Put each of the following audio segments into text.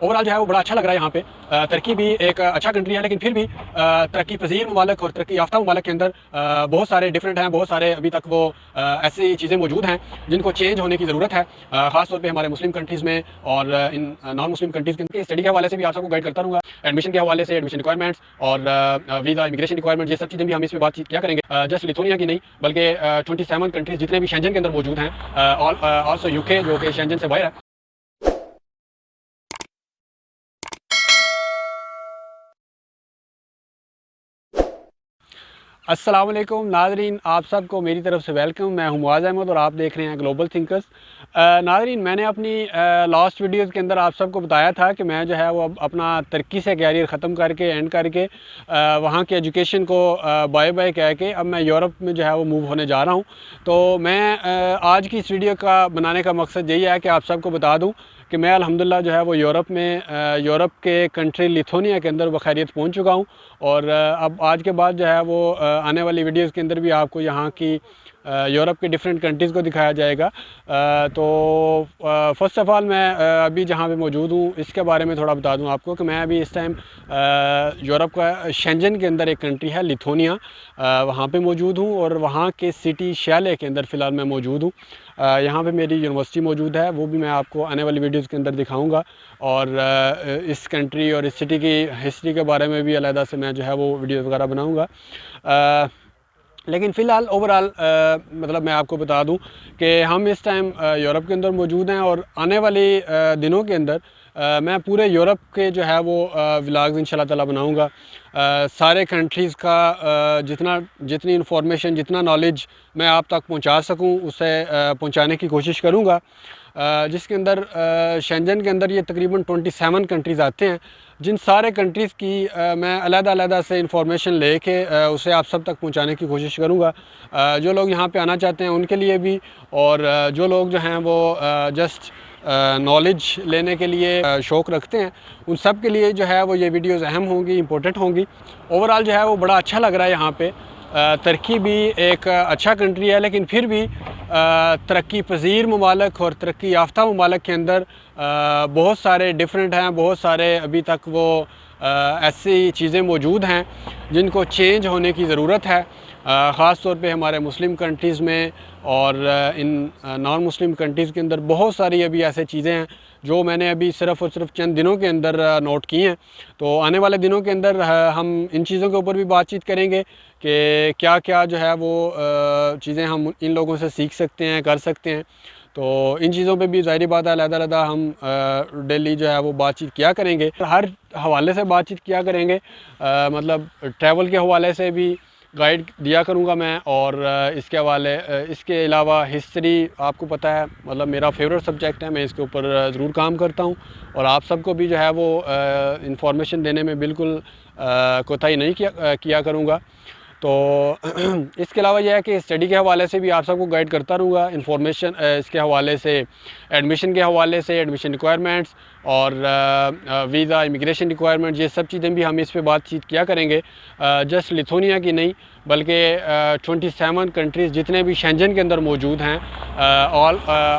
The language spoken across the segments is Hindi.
ओवरऑल जो है वो बड़ा अच्छा लग रहा है यहाँ पे। तुर्की भी एक अच्छा कंट्री है, लेकिन फिर भी तरक्की पजीर ममालिक और तरक्की याफ्ता ममालिक के अंदर बहुत सारे डिफरेंट हैं, बहुत सारे अभी तक वो ऐसी चीज़ें मौजूद हैं जिनको चेंज होने की ज़रूरत है, ख़ास तौर पे हमारे मुस्लिम कंट्रीज़ में और इन नॉन मुस्लिम कंट्रीज़ के स्टडी के हवाले से भी आप सबको गाइड करता रहूँगा। एडमिशन के हवाले से, एडमिशन रिक्वायरमेंट्स और वीज़ा इमिग्रेशन रिक्वायरमेंट, ये सब चीज़ें भी हम इस पर बातचीत क्या करेंगे। जस्ट लिथुनिया की नहीं बल्कि 27 कंट्रीज़ जितने भी शेंजन के अंदर मौजूद हैं, ऑल्सो यूके जो कि शेंजन से बाहर है। अस्सलाम वालेकुम नाज़रीन, आप सबको मेरी तरफ से वेलकम। मैं हूं मुआज़ अहमद और आप देख रहे हैं ग्लोबल थिंकर्स। नाज़रीन, मैंने अपनी लास्ट वीडियोज़ के अंदर आप सबको बताया था कि मैं जो है वो अब अपना तुर्की से कैरियर ख़त्म करके एंड करके वहाँ के एजुकेशन को बाय बाय कह के अब मैं यूरोप में जो है वो मूव होने जा रहा हूँ। तो मैं आज की इस वीडियो का बनाने का मकसद यही है कि आप सबको बता दूँ कि मैं अल्हम्दुलिल्लाह जो है वो यूरोप में यूरोप के कंट्री लिथुनिया के अंदर बखैरियत पहुंच चुका हूं। और अब आज के बाद जो है वो आने वाली वीडियोस के अंदर भी आपको यहाँ की यूरोप के डिफरेंट कंट्रीज़ को दिखाया जाएगा। तो फ़र्स्ट ऑफ़ ऑल मैं अभी जहाँ पे मौजूद हूँ इसके बारे में थोड़ा बता दूँ आपको कि मैं अभी इस टाइम यूरोप का शेंजन के अंदर एक कंट्री है लिथुनिया, वहाँ पे मौजूद हूँ और वहाँ के सिटी शैले के अंदर फ़िलहाल मैं मौजूद हूँ। यहाँ पे मेरी यूनिवर्सिटी मौजूद है, वो भी मैं आपको आने वाली वीडियोज़ के अंदर दिखाऊँगा। और इस कंट्री और इस सिटी की हिस्ट्री के बारे में भी अलहदा से मैं जो है वो वीडियो वगैरह बनाऊँगा। लेकिन फ़िलहाल ओवरऑल मतलब मैं आपको बता दूं कि हम इस टाइम यूरोप के अंदर मौजूद हैं और आने वाले दिनों के अंदर मैं पूरे यूरोप के जो है वो व्लॉग्स इंशाल्लाह ताला बनाऊंगा। सारे कंट्रीज़ का जितनी इन्फॉर्मेशन, जितना नॉलेज मैं आप तक पहुंचा सकूं उसे पहुंचाने की कोशिश करूंगा। जिसके अंदर शेंजन के अंदर ये तकरीबन 27 कंट्रीज़ आते हैं, जिन सारे कंट्रीज़ की मैं अलग-अलग से इंफॉर्मेशन लेके उसे आप सब तक पहुंचाने की कोशिश करूंगा। जो लोग यहाँ पे आना चाहते हैं उनके लिए भी, और जो लोग जो हैं वो जस्ट नॉलेज लेने के लिए शौक़ रखते हैं, उन सब के लिए जो है वो ये वीडियोज़ अहम होंगी, इम्पोर्टेंट होंगी। ओवरऑल जो है वो बड़ा अच्छा लग रहा है यहाँ पे। तुर्की भी एक अच्छा कंट्री है, लेकिन फिर भी तरक्की पजीर ममालिक और तरक्की याफ्ता ममालिक के अंदर बहुत सारे डिफरेंट हैं, बहुत सारे अभी तक वो ऐसी चीज़ें मौजूद हैं जिनको चेंज होने की ज़रूरत है, ख़ास तौर पे हमारे मुस्लिम कंट्रीज़ में और इन नॉन मुस्लिम कंट्रीज़ के अंदर बहुत सारी अभी ऐसे चीज़ें हैं जो मैंने अभी सिर्फ़ और सिर्फ चंद दिनों के अंदर नोट की हैं। तो आने वाले दिनों के अंदर हम इन चीज़ों के ऊपर भी बातचीत करेंगे कि क्या क्या जो है वो चीज़ें हम इन लोगों से सीख सकते हैं, कर सकते हैं। तो इन चीज़ों पे भी ज़ाहिर बात है अलग-अलग हम डेली जो है वो बातचीत किया करेंगे, हर हवाले से बातचीत किया करेंगे। मतलब ट्रैवल के हवाले से भी गाइड दिया करूँगा मैं, और इसके अलावा हिस्ट्री आपको पता है मतलब मेरा फेवरेट सब्जेक्ट है, मैं इसके ऊपर ज़रूर काम करता हूँ और आप सबको भी जो है वो इंफॉर्मेशन देने में बिल्कुल कोताही नहीं किया करूँगा। तो इसके अलावा यह है कि स्टडी के हवाले से भी आप सबको गाइड करता रहूँगा, इंफॉर्मेशन इसके हवाले से, एडमिशन के हवाले से, एडमिशन रिक्वायरमेंट्स और वीज़ा इमिग्रेशन रिक्वायरमेंट, ये सब चीज़ें भी हम इस पे बातचीत किया करेंगे। जस्ट लिथुनिया की नहीं बल्कि 27 कंट्रीज़ जितने भी शेंजन के अंदर मौजूद हैं,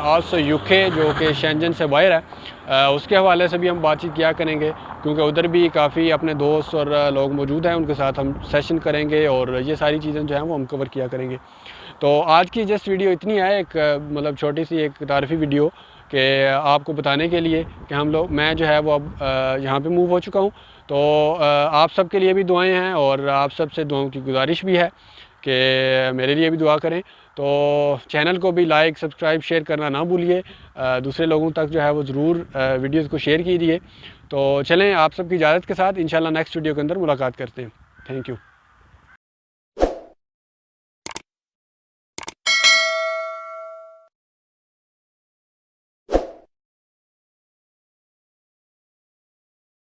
ऑल्सो यूके जो कि शेंजन से बाहर है, उसके हवाले से भी हम बातचीत किया करेंगे, क्योंकि उधर भी काफ़ी अपने दोस्त और लोग मौजूद हैं, उनके साथ हम सेशन करेंगे और ये सारी चीज़ें जो हैं वो हम कवर किया करेंगे। तो आज की जस्ट वीडियो इतनी है, एक मतलब छोटी सी एक तारीफ़ी वीडियो कि आपको बताने के लिए कि मैं जो है वो अब यहाँ पे मूव हो चुका हूँ। तो आप सब के लिए भी दुआएं हैं और आप सब से दुआओं की गुजारिश भी है कि मेरे लिए भी दुआ करें। तो चैनल को भी लाइक, सब्सक्राइब, शेयर करना ना भूलिए, दूसरे लोगों तक जो है वो ज़रूर वीडियोज़ को शेयर कीजिए। तो चलें, आप सबकी इजाज़त के साथ इंशाल्लाह नेक्स्ट वीडियो के अंदर मुलाकात करते हैं। Thank you.